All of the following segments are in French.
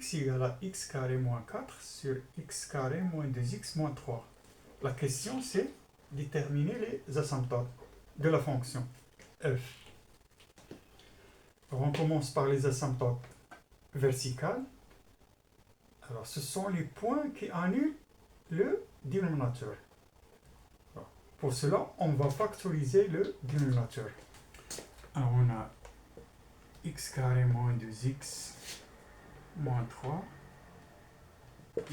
x égale à x carré moins 4 sur x carré moins 2x moins 3. La question, c'est déterminer les asymptotes de la fonction f. Alors, on commence par les asymptotes verticales. Alors, ce sont les points qui annulent le dénominateur. Alors, pour cela, on va factoriser le dénominateur. Alors, on a x carré moins 2x moins 3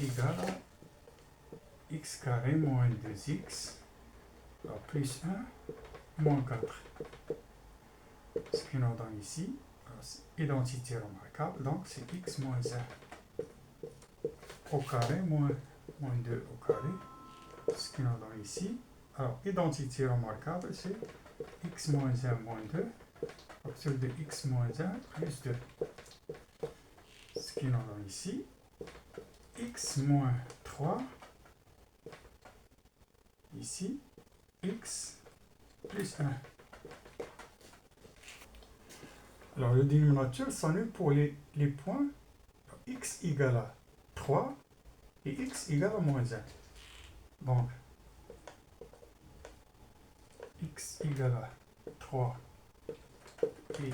égale à x carré moins 2x plus 1 moins 4. Ce qui nous donne ici, identité remarquable, donc c'est x moins 1 au carré moins 2 au carré. Ce qui nous donne ici, alors identité remarquable, c'est x moins 1 moins 2 à partir de x moins 1 plus 2. Ce qui nous donne ici, x moins 3, ici, x plus 1. Alors le dénominateur s'annule pour les points x égale à 3 et x égale à moins 1. Donc, x égale à 3 et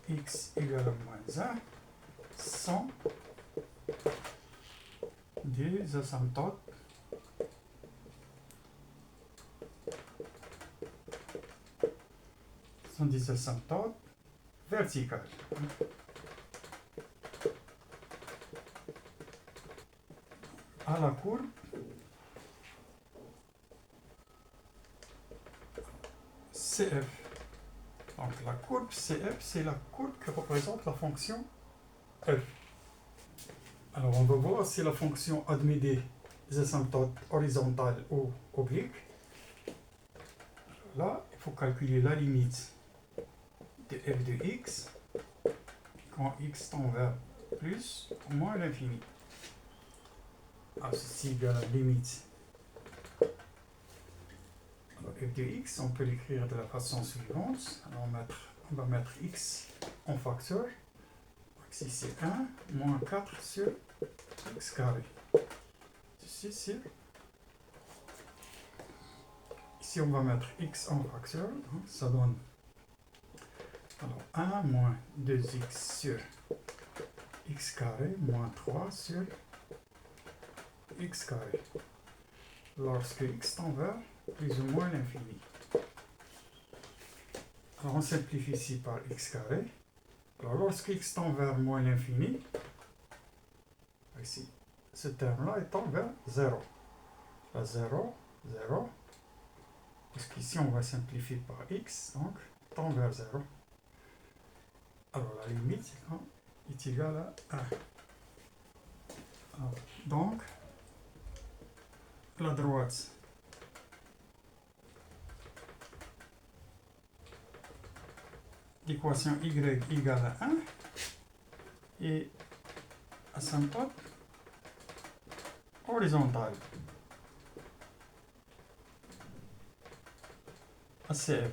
x égale à moins 1 sont des asymptotes verticales. À la courbe CF. Donc la courbe CF, c'est la courbe qui représente la fonction f. Alors on va voir si la fonction admet des asymptotes horizontales ou obliques. Là, il faut calculer la limite de f de x quand x tend vers plus ou moins l'infini. Ceci égale à la limite. Alors, f de x, on peut l'écrire de la façon suivante. Alors, on va mettre x en facteur. Ici, c'est 1 moins 4 sur x carré. Ceci, c'est... Ici, on va mettre x en facteur. Donc, ça donne alors 1 moins 2x sur x carré moins 3 sur x carré. Lorsque x tend vers plus ou moins l'infini. Alors on simplifie ici par x carré. Alors lorsque x tend vers moins l'infini, ici, ce terme-là est tend vers 0. Là, 0, 0. Parce qu'ici on va simplifier par x, donc tend vers 0. Alors la limite est égale à 1. Alors, donc, la droite d'équation y égale à 1 et asymptote horizontale ACF.